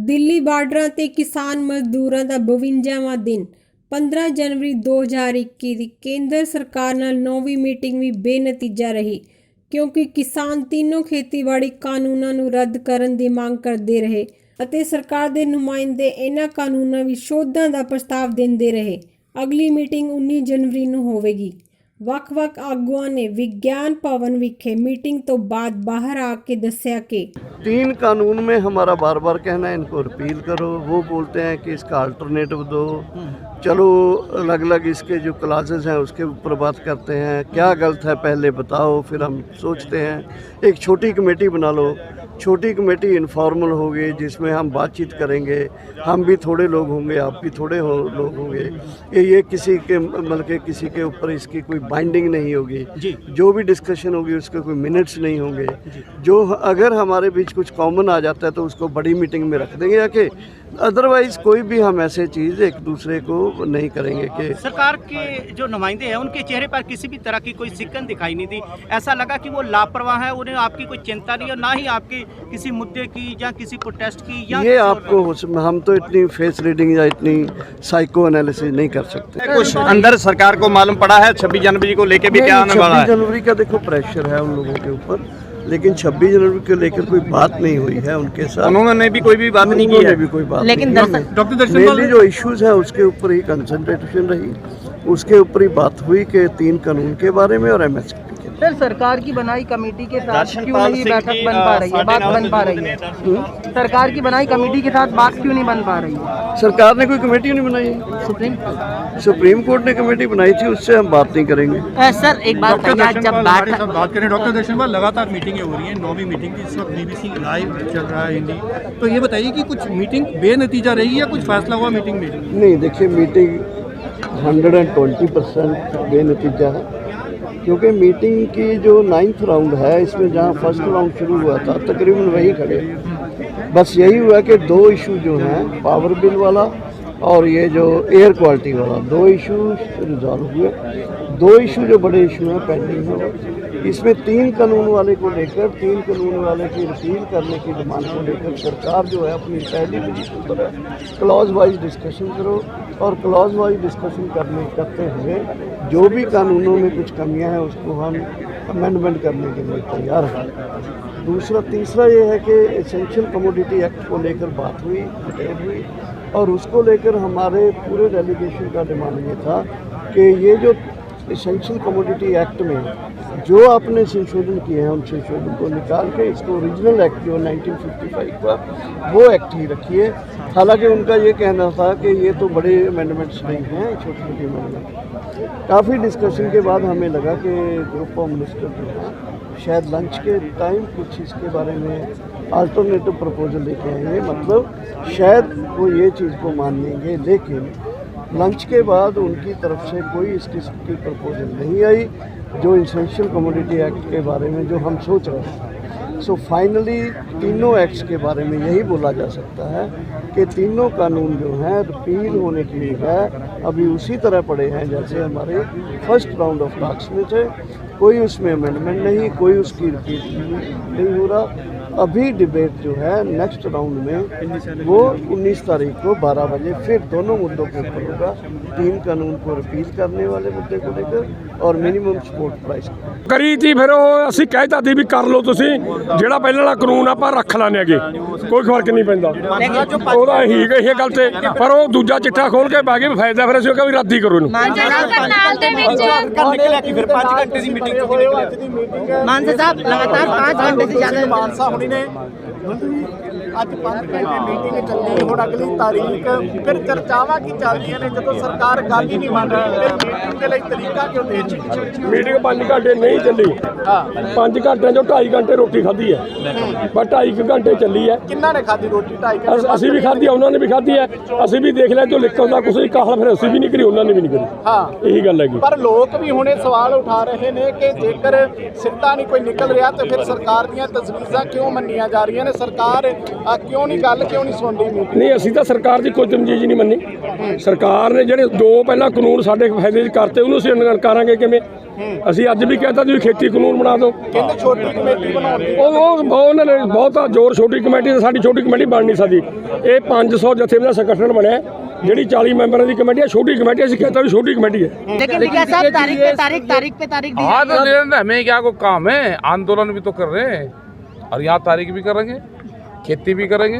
ਦਿੱਲੀ ਬਾਰਡਰਾਂ ਤੇ ਕਿਸਾਨ ਮਜ਼ਦੂਰਾਂ ਦਾ 52ਵਾਂ ਦਿਨ 15 ਜਨਵਰੀ 2021 ਦੀ ਕੇਂਦਰ ਸਰਕਾਰ ਨਾਲ 9ਵੀਂ ਮੀਟਿੰਗ ਵੀ ਬੇਨਤੀਜਾ ਰਹੀ ਕਿਉਂਕਿ ਕਿਸਾਨ तीनों ਖੇਤੀਬਾੜੀ ਕਾਨੂੰਨਾਂ ਨੂੰ ਰੱਦ ਕਰਨ ਦੀ ਮੰਗ ਕਰਦੇ ਰਹੇ ਅਤੇ ਸਰਕਾਰ ਦੇ ਨੁਮਾਇੰਦੇ ਇਹਨਾਂ ਕਾਨੂੰਨਾਂ ਵਿੱਚ ਸੋਧਾਂ ਦਾ ਪ੍ਰਸਤਾਵ ਦਿੰਦੇ ਰਹੇ। ਅਗਲੀ ਮੀਟਿੰਗ 19 ਜਨਵਰੀ ਨੂੰ ਹੋਵੇਗੀ। ਵੱਖ-ਵੱਖ ਆਗੂਆਂ ने विज्ञान भवन विखे मीटिंग तो बाद बाहर आके दस्या कि 3 कानून में हमारा बार बार कहना है इनको रिपील करो, वो बोलते हैं कि इसका अल्टरनेटिव दो। चलो अलग अलग इसके जो क्लासेस हैं उसके ऊपर बात करते हैं, क्या गलत है पहले बताओ, फिर हम सोचते हैं। एक छोटी कमेटी बना लो, छोटी कमेटी इनफॉर्मल होगी जिसमें हम बातचीत करेंगे, हम भी थोड़े लोग होंगे, आप भी थोड़े लोग होंगे। ये किसी के मतलब के किसी के ऊपर इसकी कोई बाइंडिंग नहीं होगी, जो भी डिस्कशन होगी उसके कोई मिनट्स नहीं होंगे। जो अगर हमारे बीच कुछ कॉमन आ जाता है तो उसको बड़ी मीटिंग में रख देंगे आके, अदरवाइज कोई भी हम ऐसे चीज़ एक दूसरे को नहीं करेंगे। कि सरकार के जो नुमाइंदे हैं उनके चेहरे पर किसी भी तरह की कोई सिकन दिखाई नहीं दी, ऐसा लगा कि वो लापरवाह है, उन्हें आपकी कोई चिंता नहीं है, ना ही आपकी किसी मुद्दे की या किसी प्रोटेस्ट की या ये आपको हम तो इतनी फेस रीडिंग या इतनी साइको एनालिसिस नहीं कर सकते। कुछ अंदर सरकार को मालूम पड़ा है 26 जनवरी को लेके भी क्या आने वाला है? 26 जनवरी का देखो प्रेशर है उन लोगों के ऊपर, लेकिन 26 जनवरी को लेकर कोई बात नहीं हुई है उनके साथ। उन्होंने भी कोई भी बात नहीं की है, भी कोई बात लेकिन डॉक्टर दर्शन मेनली जो इश्यूज है उसके ऊपर ही कंसंट्रेशन रही, उसके ऊपर ही बात हुई कि 3 कानून के बारे में और एमएसपी के। सर, सरकार की बनाई कमेटी के साथ क्यों नहीं बैठक बन पा रही है, बात बन पा रही है? सरकार की बनाई कमेटी के साथ बात क्यों नहीं बन पा रही है? सरकार ने कोई कमेटी नहीं बनाई, सुप्रीम कोर्ट ने कमेटी बनाई थी, उससे हम बात नहीं करेंगे। सर एक बात जब बात करें डॉक्टर दर्शनपाल, लगातार मीटिंगें हो रही हैं, 9वीं मीटिंग की इस वक्त बीबीसी लाइव चल रहा है हिंदी, तो ये बताइए कि कुछ मीटिंग बेनतीजा रही या कुछ फैसला हुआ मीटिंग में? नहीं, देखिए मीटिंग 120% बेनतीजा है, क्योंकि मीटिंग की जो 9th राउंड है इसमें जहाँ फर्स्ट राउंड शुरू हुआ था तकरीबन वही खड़े। बस यही हुआ कि 2 इशू जो हैं पावर बिल वाला और ये जो एयर क्वालिटी वाला, 2 इशू रिजॉल्व हुए। 2 इशू जो बड़े इशू हैं पेंडिंग हैं, इसमें 3 कानून वाले को लेकर 3 कानून वाले की रिपील करने की डिमांड को लेकर सरकार जो है अपनी पहली पोजीशन पर है। क्लॉज वाइज डिस्कशन करो और क्लॉज वाइज डिस्कशन करते हुए जो भी कानूनों में कुछ कमियां हैं उसको हम अमेंडमेंट करने के लिए तैयार हैं। तीसरा ये है कि एसेंशियल कमोडिटी एक्ट को लेकर बात हुई, डिटेल हुई, और उसको लेकर हमारे पूरे डेलीगेशन का डिमांड ये था कि ये जो एसेंशियल कमोडिटी एक्ट में जो आपने संशोधन किए हैं उन संशोधन को निकाल के इसको ओरिजिनल एक्ट जो 1955 का वो एक्ट ही रखिए। हालांकि उनका ये कहना था कि ये तो बड़े अमेंडमेंट्स नहीं हैं, छोटी छोटी अमेंडमेंट। काफ़ी डिस्कशन के बाद हमें लगा कि ग्रुप ऑफ मिनिस्टर जो है शायद लंच के टाइम कुछ इसके बारे में अल्टरनेटिव प्रपोजल लेके आएंगे, मतलब शायद वो ये चीज़ को मान लेंगे, लेकिन लंच के बाद उनकी तरफ से कोई इस किस्म की प्रपोजल नहीं आई जो एसेंशियल कमोडिटी एक्ट के बारे में जो हम सोच रहे हैं। सो फाइनली तीनों एक्ट्स के बारे में यही बोला जा सकता है कि तीनों कानून जो हैं रिपील होने की बजाय अभी उसी तरह पड़े हैं जैसे हमारे फर्स्ट राउंड ऑफ टॉक्स में थे। कोई उसमें अमेंडमेंट नहीं, कोई उसकी रिपील नहीं हो रहा। अभी डिबेट जो है नेक्स्ट राउंड में वो 19 तारीख को 12 बजे फिर दोनों मुद्दों के ऊपर होगा, 3 कानून को रिपील करने वाले मुद्दे को लेकर और मिनिमम सपोर्ट प्राइस करी थी। फिर ਅਸੀਂ ਕਹਿਤਾ ਸੀ ਵੀ ਕਰ ਲਓ ਤੁਸੀਂ ਜਿਹੜਾ ਪਹਿਲਾਂ ਵਾਲਾ ਕਾਨੂੰਨ ਆਪਾਂ ਰੱਖ ਲਾਂਗੇ ਅੱਗੇ, ਕੋਈ ਫਰਕ ਨਹੀਂ ਪੈਂਦਾ ਉਹਦਾ ਹੀ ਇਹ ਗੱਲ ਤੇ। ਪਰ ਉਹ ਦੂਜਾ ਚਿੱਠਾ ਖੋਲ ਕੇ ਬਾਗੀ ਫਾਇਦਾ ਫਿਰ ਅਸੀਂ ਕਿਹਾ ਵੀ ਰੱਦ ਹੀ ਕਰੋ ਇਹਨੂੰ। निकला कि फिर 5 घंटे की मीटिंग मानसा साहब लगातार 5 घंटे से ज़्यादा मानसा होनी ने ਅੱਜ 5 ਘੰਟੇ ਮੀਟਿੰਗ ਚੱਲੀ, ਹੁਣ ਅਗਲੀ ਤਾਰੀਖ ਫਿਰ ਚਰਚਾਵਾਂ ਕੀ ਚੱਲਦੀਆਂ ਨੇ ਜਦੋਂ ਸਰਕਾਰ ਗੱਲ ਹੀ ਨਹੀਂ ਮੰਨ ਰਹੀ, ਫਿਰ ਮੀਟਿੰਗ ਦੇ ਲਈ ਤਰੀਕਾ ਕਿਉਂ ਦੇ ਰਹੀ? ਮੀਟਿੰਗ 5 ਘੰਟੇ ਨਹੀਂ ਚੱਲੀ, 5 ਘੰਟਿਆਂ ਚੋਂ 2.5 ਘੰਟੇ ਰੋਟੀ ਖਾਧੀ ਹੈ, ਬਸ 2.5 ਘੰਟੇ ਚੱਲੀ ਹੈ। ਕਿੰਨਾ ਨੇ ਖਾਧੀ ਰੋਟੀ? 2.5 ਘੰਟੇ ਅਸੀਂ ਵੀ ਖਾਧੀ, ਉਹਨਾਂ ਨੇ ਵੀ ਖਾਧੀ ਹੈ, ਅਸੀਂ ਵੀ ਦੇਖ ਲਿਆ ਜੋ ਲਿਖਦਾ ਕੁਛ ਹੀ ਕਾਹਲ, ਫਿਰ ਅਸੀਂ ਵੀ ਨਹੀਂ ਕਰੀ, ਉਹਨਾਂ ਨੇ ਵੀ ਨਹੀਂ ਕਰੀ। ਹਾਂ, ਇਹੀ ਗੱਲ ਹੈਗੀ। ਪਰ ਲੋਕ ਵੀ ਹੁਣੇ ਸਵਾਲ ਉਠਾ ਰਹੇ ਨੇ ਕਿ ਜੇਕਰ ਸਿੱਟਾ ਨਹੀਂ ਕੋਈ ਨਿਕਲ ਰਿਹਾ ਤੇ ਫਿਰ ਸਰਕਾਰ ਦੀਆਂ ਤਜਵੀਜ਼ਾਂ ਕਿਉਂ ਮੰਨੀਆਂ ਜਾ ਰਹੀਆਂ ਨੇ? ਸਰਕਾਰ ਕਿਉਂ ਨਹੀਂ ਗੱਲ ਕਿਉਂ ਨਹੀਂ ਸੁਣਦੀ? ਨਹੀਂ, ਅਸੀਂ ਤਾਂ ਸਰਕਾਰ ਦੀ ਕੋਈ ਤਮਜੀਜ਼ ਨਹੀਂ ਮੰਨੀ। ਸਰਕਾਰ ਨੇ ਜਿਹੜੇ 2 ਪਹਿਲਾਂ ਕਾਨੂੰਨ ਸਾਡੇ ਫਾਇਦੇ 'ਚ ਕਰਤੇ ਉਹਨੂੰ ਅਸੀਂ ਨਕਾਰਾਂਗੇ ਕਿਵੇਂ? ਅਸੀਂ ਅੱਜ ਵੀ ਕਹਿੰਦਾ ਤੁਸੀਂ ਖੇਤੀ ਕਾਨੂੰਨ ਬਣਾ ਦਿਓ। ਕਹਿੰਦੇ ਛੋਟੀ ਕਮੇਟੀ ਬਣਾਉਣ ਦੀ ਉਹਨਾਂ ਨੇ ਬਹੁਤਾ ਜ਼ੋਰ ਛੋਟੀ ਕਮੇਟੀ ਤੇ ਸਾਡੀ ਛੋਟੀ ਕਮੇਟੀ ਬਣ ਨਹੀਂ ਸਕਦੀ। ਇਹ 500 ਜਥੇਬੰਦੀਆਂ ਦਾ ਸੰਗਠਨ ਬਣਿਆ, ਜਿਹੜੀ 40 ਮੈਂਬਰਾਂ ਦੀ ਕਮੇਟੀ ਹੈ, ਛੋਟੀ कमेटी ਅਸੀਂ कहता भी छोटी कमेटी है। लेकिन क्या साहब तारीख पे तारीख हाँ तो हमें क्या को काम है, आंदोलन भी तो कर रहे हैं और यहाँ तारीख भी करेंगे, खेती भी करेंगे,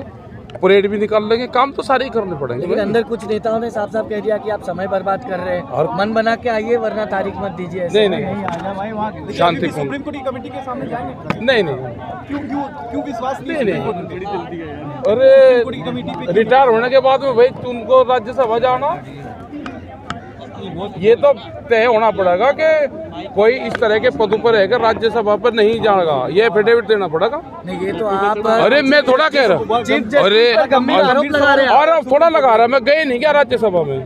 परेड भी निकाल लेंगे, काम तो सारे ही करने पड़ेंगे। लेकिन अंदर कुछ नेताओं ने साफ साफ कह दिया कि आप समय बर्बाद कर रहे हैं और मन बना के आइए वरना तारीख मत दीजिए। नहीं शांति सुप्रीम कोर्ट की कमेटी के सामने जाएंगे। नहीं क्यों विश्वास नहीं। अरे रिटायर होने के बाद में भाई तुमको राज्यसभा जाना, ये तो तय होना पड़ेगा कि कोई इस तरह के पदों पर रहेगा राज्यसभा पर नहीं जाएगा, ये एफिडेविट देना पड़ेगा। नहीं ये तो आप अरे मैं थोड़ा कह रहा हूँ, अरे आरोप लगा रहे हैं। और थोड़ा लगा रहा, मैं गए नहीं क्या राज्यसभा में?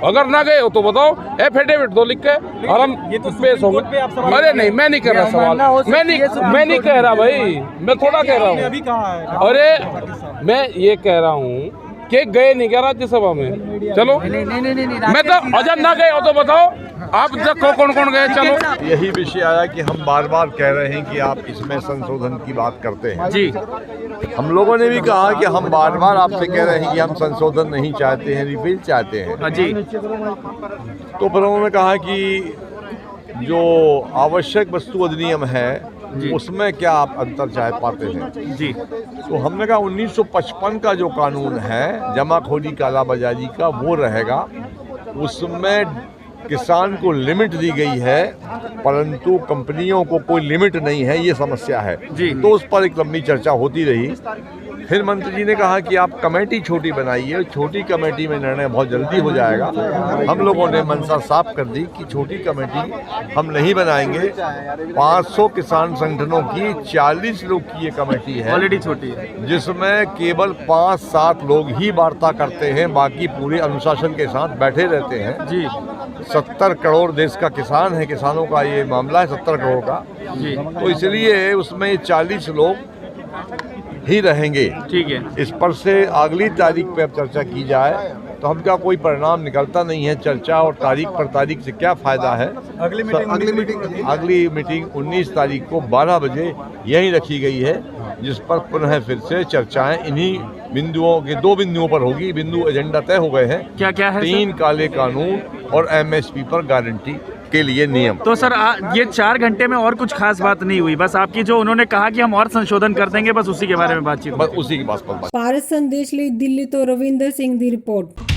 अगर ना गए हो तो बताओ, एफिडेविट दो लिख के और हम पेश होंगे। अरे नहीं, मैं नहीं कर रहा सवाल, मैं नहीं कह रहा भाई, मैं थोड़ा कह रहा हूँ। अरे मैं ये कह रहा हूँ कि गए नहीं क्या राज्यसभा में? चलो नहीं मैं तो अजय ना गए हो तो बताओ, आप देखो कौन कौन गए। चलो यही विषय आया कि हम बार बार कह रहे हैं कि आप इसमें संशोधन की बात करते हैं जी। हम लोगों ने भी कहा कि हम बार बार आपसे कह रहे हैं कि हम संशोधन नहीं चाहते हैं, रिपील चाहते हैं जी। तो फिर उन्होंने कहा कि जो आवश्यक वस्तु अधिनियम है उसमें क्या आप अंतर चाह पाते हैं जी। तो हमने कहा 1955 का जो कानून है जमाखोरी कालाबाजारी का वो रहेगा, उसमें किसान को लिमिट दी गई है परंतु कंपनियों को कोई लिमिट नहीं है, ये समस्या है जी। तो उस पर एक लंबी चर्चा होती रही। फिर मंत्री जी ने कहा कि आप कमेटी छोटी बनाइए, छोटी कमेटी में निर्णय बहुत जल्दी हो जाएगा। हम लोगों ने मंशा साफ कर दी कि छोटी कमेटी हम नहीं बनाएंगे। 500 किसान संगठनों की 40 लोग की ये कमेटी है, ऑलरेडी छोटी है, जिसमें केवल 5-7 लोग ही वार्ता करते हैं, बाकी पूरे अनुशासन के साथ बैठे रहते हैं जी। 70 करोड़ देश का किसान है, किसानों का ये मामला है 70 करोड़ का जी। तो इसलिए उसमें 40 लोग ही रहेंगे। ठीक है, इस पर से अगली तारीख पे अब चर्चा की जाए तो हम क्या कोई परिणाम निकलता नहीं है। चर्चा और तारीख से क्या फायदा है। अगली मीटिंग 19 तारीख को 12 बजे यहीं रखी गई है, जिस पर पुनः फिर से चर्चाएं इन्हीं बिंदुओं के 2 बिंदुओं पर होगी। बिंदु एजेंडा तय हो गए हैं, क्या है 3 काले कानून और एमएसपी पर गारंटी के लिए नियम। तो सर ये 4 घंटे में और कुछ खास बात नहीं हुई, बस आपकी जो उन्होंने कहा कि हम और संशोधन कर देंगे, बस उसी के बारे में बातचीत। बस उसी की बात पर ਭਾਰਤ ਸੰਦੇਸ਼ ਲਈ ਦਿੱਲੀ ਤੋਂ ਰਵਿੰਦਰ ਸਿੰਘ ਦੀ ਰਿਪੋर्ट।